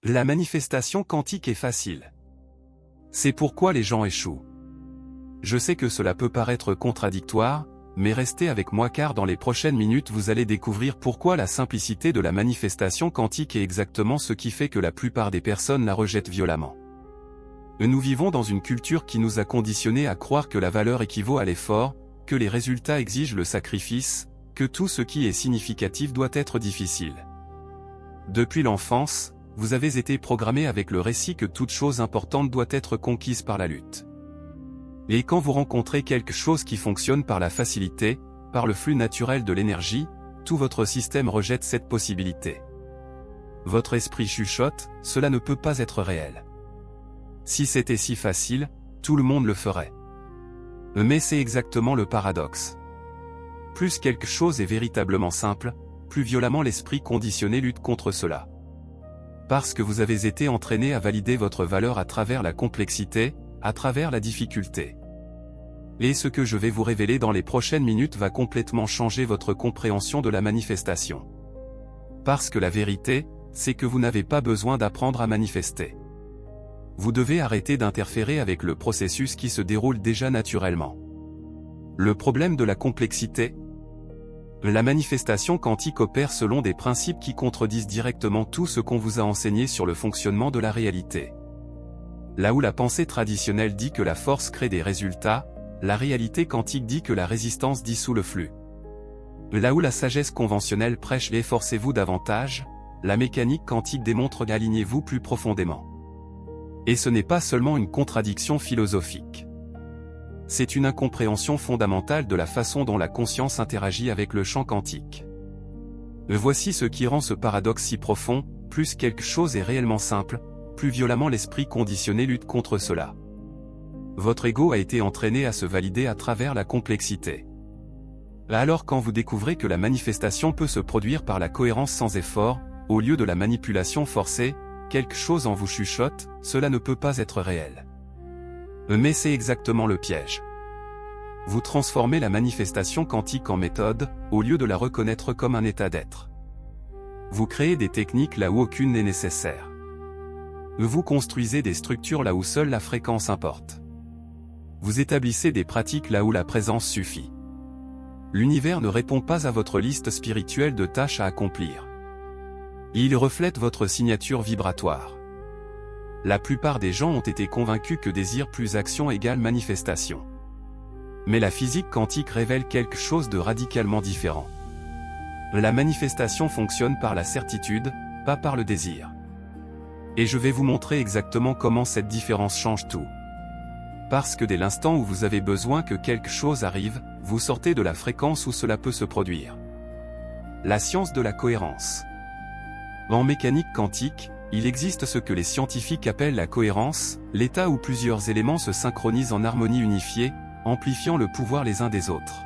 La manifestation quantique est facile. C'est pourquoi les gens échouent. Je sais que cela peut paraître contradictoire, mais restez avec moi car dans les prochaines minutes vous allez découvrir pourquoi la simplicité de la manifestation quantique est exactement ce qui fait que la plupart des personnes la rejettent violemment. Nous vivons dans une culture qui nous a conditionnés à croire que la valeur équivaut à l'effort, que les résultats exigent le sacrifice, que tout ce qui est significatif doit être difficile. Depuis l'enfance, vous avez été programmé avec le récit que toute chose importante doit être conquise par la lutte. Et quand vous rencontrez quelque chose qui fonctionne par la facilité, par le flux naturel de l'énergie, tout votre système rejette cette possibilité. Votre esprit chuchote, cela ne peut pas être réel. Si c'était si facile, tout le monde le ferait. Mais c'est exactement le paradoxe. Plus quelque chose est véritablement simple, plus violemment l'esprit conditionné lutte contre cela. Parce que vous avez été entraîné à valider votre valeur à travers la complexité, à travers la difficulté. Et ce que je vais vous révéler dans les prochaines minutes va complètement changer votre compréhension de la manifestation. Parce que la vérité, c'est que vous n'avez pas besoin d'apprendre à manifester. Vous devez arrêter d'interférer avec le processus qui se déroule déjà naturellement. Le problème de la complexité? La manifestation quantique opère selon des principes qui contredisent directement tout ce qu'on vous a enseigné sur le fonctionnement de la réalité. Là où la pensée traditionnelle dit que la force crée des résultats, la réalité quantique dit que la résistance dissout le flux. Là où la sagesse conventionnelle prêche les forcez-vous davantage, la mécanique quantique démontre alignez-vous plus profondément. Et ce n'est pas seulement une contradiction philosophique. C'est une incompréhension fondamentale de la façon dont la conscience interagit avec le champ quantique. Voici ce qui rend ce paradoxe si profond, plus quelque chose est réellement simple, plus violemment l'esprit conditionné lutte contre cela. Votre ego a été entraîné à se valider à travers la complexité. Alors quand vous découvrez que la manifestation peut se produire par la cohérence sans effort, au lieu de la manipulation forcée, quelque chose en vous chuchote, cela ne peut pas être réel. Mais c'est exactement le piège. Vous transformez la manifestation quantique en méthode, au lieu de la reconnaître comme un état d'être. Vous créez des techniques là où aucune n'est nécessaire. Vous construisez des structures là où seule la fréquence importe. Vous établissez des pratiques là où la présence suffit. L'univers ne répond pas à votre liste spirituelle de tâches à accomplir. Il reflète votre signature vibratoire. La plupart des gens ont été convaincus que désir plus action égale manifestation. Mais la physique quantique révèle quelque chose de radicalement différent. La manifestation fonctionne par la certitude, pas par le désir. Et je vais vous montrer exactement comment cette différence change tout. Parce que dès l'instant où vous avez besoin que quelque chose arrive, vous sortez de la fréquence où cela peut se produire. La science de la cohérence. En mécanique quantique, il existe ce que les scientifiques appellent la cohérence, l'état où plusieurs éléments se synchronisent en harmonie unifiée, amplifiant le pouvoir les uns des autres.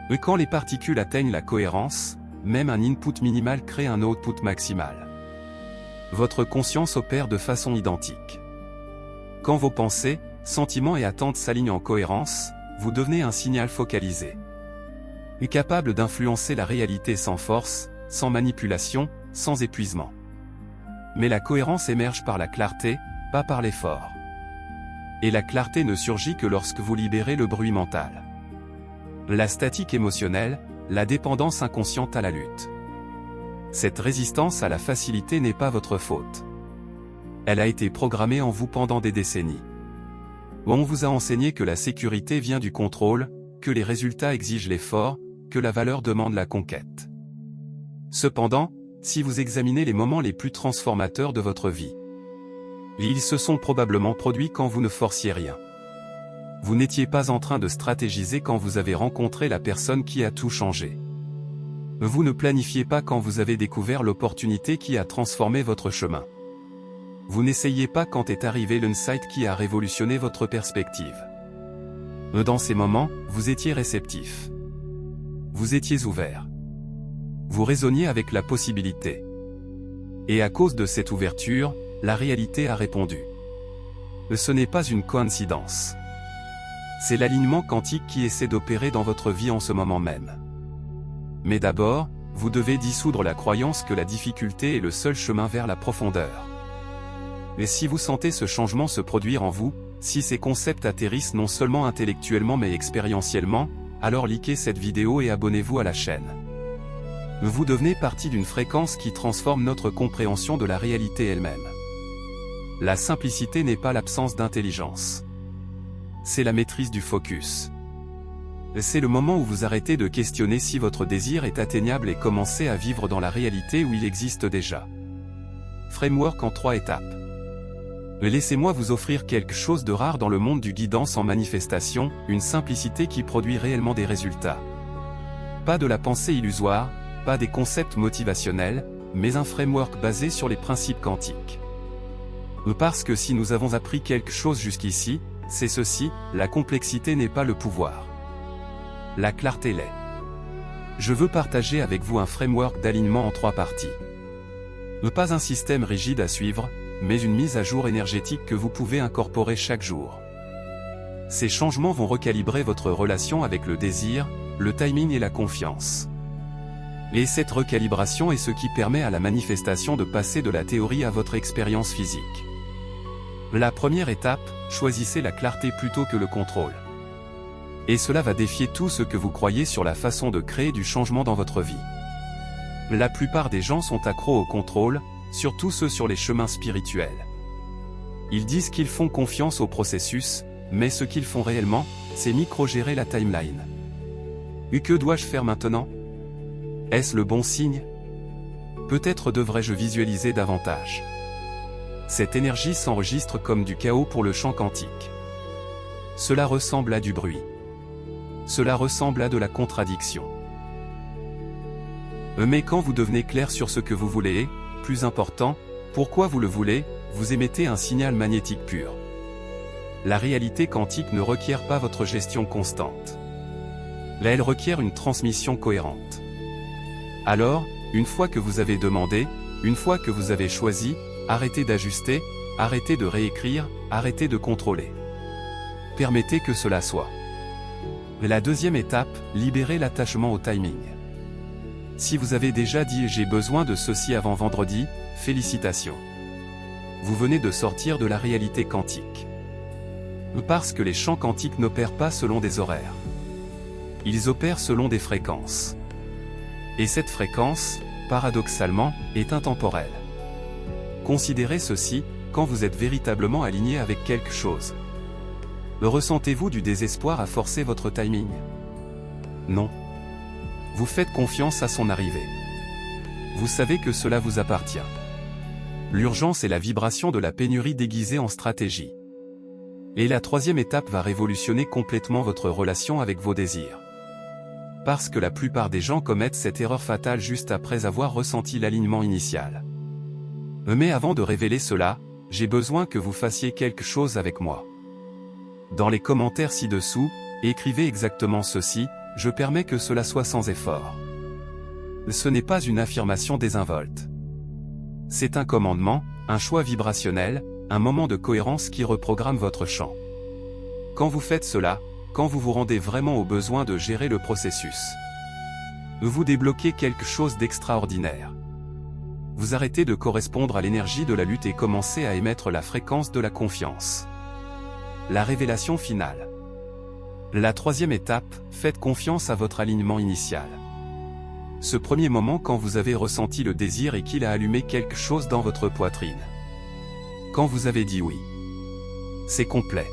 Et quand les particules atteignent la cohérence, même un input minimal crée un output maximal. Votre conscience opère de façon identique. Quand vos pensées, sentiments et attentes s'alignent en cohérence, vous devenez un signal focalisé. Et capable d'influencer la réalité sans force, sans manipulation, sans épuisement. Mais la cohérence émerge par la clarté, pas par l'effort. Et la clarté ne surgit que lorsque vous libérez le bruit mental. La statique émotionnelle, la dépendance inconsciente à la lutte. Cette résistance à la facilité n'est pas votre faute. Elle a été programmée en vous pendant des décennies. On vous a enseigné que la sécurité vient du contrôle, que les résultats exigent l'effort, que la valeur demande la conquête. Cependant, si vous examinez les moments les plus transformateurs de votre vie, ils se sont probablement produits quand vous ne forciez rien. Vous n'étiez pas en train de stratégiser quand vous avez rencontré la personne qui a tout changé. Vous ne planifiez pas quand vous avez découvert l'opportunité qui a transformé votre chemin. Vous n'essayez pas quand est arrivé l'insight qui a révolutionné votre perspective. Dans ces moments, vous étiez réceptif. Vous étiez ouvert. Vous raisonniez avec la possibilité. Et à cause de cette ouverture, la réalité a répondu. Ce n'est pas une coïncidence. C'est l'alignement quantique qui essaie d'opérer dans votre vie en ce moment même. Mais d'abord, vous devez dissoudre la croyance que la difficulté est le seul chemin vers la profondeur. Et si vous sentez ce changement se produire en vous, si ces concepts atterrissent non seulement intellectuellement mais expérientiellement, alors likez cette vidéo et abonnez-vous à la chaîne. Vous devenez partie d'une fréquence qui transforme notre compréhension de la réalité elle-même. La simplicité n'est pas l'absence d'intelligence. C'est la maîtrise du focus. C'est le moment où vous arrêtez de questionner si votre désir est atteignable et commencez à vivre dans la réalité où il existe déjà. Framework en 3 étapes. Laissez-moi vous offrir quelque chose de rare dans le monde du guidance en manifestation, une simplicité qui produit réellement des résultats. Pas de la pensée illusoire, pas des concepts motivationnels, mais un framework basé sur les principes quantiques. Parce que si nous avons appris quelque chose jusqu'ici, c'est ceci, la complexité n'est pas le pouvoir. La clarté l'est. Je veux partager avec vous un framework d'alignement en 3 parties. Pas un système rigide à suivre, mais une mise à jour énergétique que vous pouvez incorporer chaque jour. Ces changements vont recalibrer votre relation avec le désir, le timing et la confiance. Et cette recalibration est ce qui permet à la manifestation de passer de la théorie à votre expérience physique. La première étape, choisissez la clarté plutôt que le contrôle. Et cela va défier tout ce que vous croyez sur la façon de créer du changement dans votre vie. La plupart des gens sont accros au contrôle, surtout ceux sur les chemins spirituels. Ils disent qu'ils font confiance au processus, mais ce qu'ils font réellement, c'est micro-gérer la timeline. Que dois-je faire maintenant? Est-ce le bon signe? Peut-être devrais-je visualiser davantage. Cette énergie s'enregistre comme du chaos pour le champ quantique. Cela ressemble à du bruit. Cela ressemble à de la contradiction. Mais quand vous devenez clair sur ce que vous voulez et, plus important, pourquoi vous le voulez, vous émettez un signal magnétique pur. La réalité quantique ne requiert pas votre gestion constante. Là, elle requiert une transmission cohérente. Alors, une fois que vous avez demandé, une fois que vous avez choisi, arrêtez d'ajuster, arrêtez de réécrire, arrêtez de contrôler. Permettez que cela soit. La deuxième étape, libérez l'attachement au timing. Si vous avez déjà dit « j'ai besoin de ceci avant vendredi », félicitations. Vous venez de sortir de la réalité quantique. Parce que les champs quantiques n'opèrent pas selon des horaires. Ils opèrent selon des fréquences. Et cette fréquence, paradoxalement, est intemporelle. Considérez ceci, quand vous êtes véritablement aligné avec quelque chose. Ressentez-vous du désespoir à forcer votre timing? Non. Vous faites confiance à son arrivée. Vous savez que cela vous appartient. L'urgence est la vibration de la pénurie déguisée en stratégie. Et la troisième étape va révolutionner complètement votre relation avec vos désirs. Parce que la plupart des gens commettent cette erreur fatale juste après avoir ressenti l'alignement initial. Mais avant de révéler cela, j'ai besoin que vous fassiez quelque chose avec moi. Dans les commentaires ci-dessous, écrivez exactement ceci, je permets que cela soit sans effort. Ce n'est pas une affirmation désinvolte. C'est un commandement, un choix vibrationnel, un moment de cohérence qui reprogramme votre champ. Quand vous faites cela, quand vous vous rendez vraiment au besoin de gérer le processus, vous débloquez quelque chose d'extraordinaire. Vous arrêtez de correspondre à l'énergie de la lutte et commencez à émettre la fréquence de la confiance. La révélation finale. La troisième étape, faites confiance à votre alignement initial. Ce premier moment quand vous avez ressenti le désir et qu'il a allumé quelque chose dans votre poitrine. Quand vous avez dit oui. C'est complet.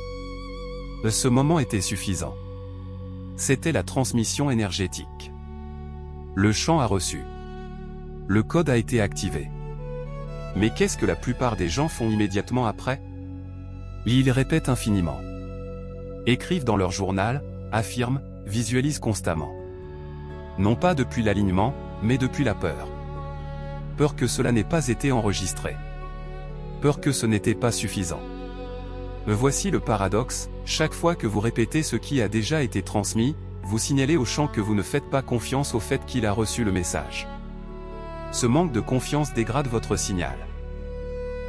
Ce moment était suffisant. C'était la transmission énergétique. Le champ a reçu. Le code a été activé. Mais qu'est-ce que la plupart des gens font immédiatement après? Ils répètent infiniment. Écrivent dans leur journal, affirment, visualisent constamment. Non pas depuis l'alignement, mais depuis la peur. Peur que cela n'ait pas été enregistré. Peur que ce n'était pas suffisant. Voici le paradoxe, chaque fois que vous répétez ce qui a déjà été transmis, vous signalez au champ que vous ne faites pas confiance au fait qu'il a reçu le message. Ce manque de confiance dégrade votre signal.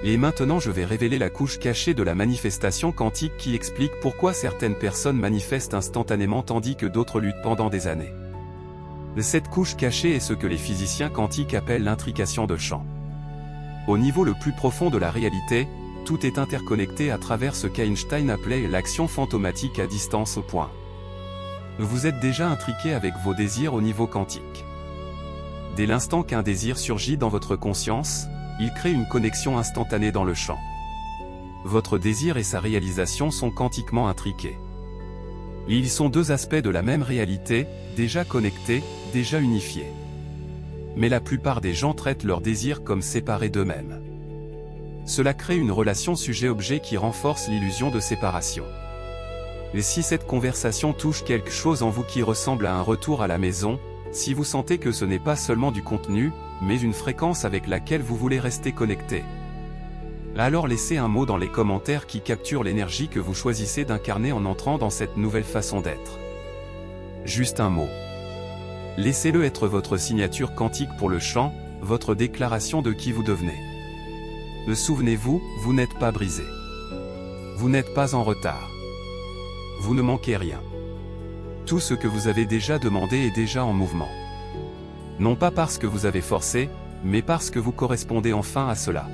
Et maintenant je vais révéler la couche cachée de la manifestation quantique qui explique pourquoi certaines personnes manifestent instantanément tandis que d'autres luttent pendant des années. Cette couche cachée est ce que les physiciens quantiques appellent l'intrication de champ. Au niveau le plus profond de la réalité, Tout est interconnecté à travers ce qu'Einstein appelait l'action fantomatique à distance au point. Vous êtes déjà intriqué avec vos désirs au niveau quantique. Dès l'instant qu'un désir surgit dans votre conscience, il crée une connexion instantanée dans le champ. Votre désir et sa réalisation sont quantiquement intriqués. Ils sont deux aspects de la même réalité, déjà connectés, déjà unifiés. Mais la plupart des gens traitent leurs désirs comme séparés d'eux-mêmes. Cela crée une relation sujet-objet qui renforce l'illusion de séparation. Et si cette conversation touche quelque chose en vous qui ressemble à un retour à la maison, si vous sentez que ce n'est pas seulement du contenu, mais une fréquence avec laquelle vous voulez rester connecté, alors laissez un mot dans les commentaires qui capture l'énergie que vous choisissez d'incarner en entrant dans cette nouvelle façon d'être. Juste un mot. Laissez-le être votre signature quantique pour le champ, votre déclaration de qui vous devenez. Souvenez-vous, vous n'êtes pas brisé. Vous n'êtes pas en retard. Vous ne manquez rien. Tout ce que vous avez déjà demandé est déjà en mouvement. Non pas parce que vous avez forcé, mais parce que vous correspondez enfin à cela.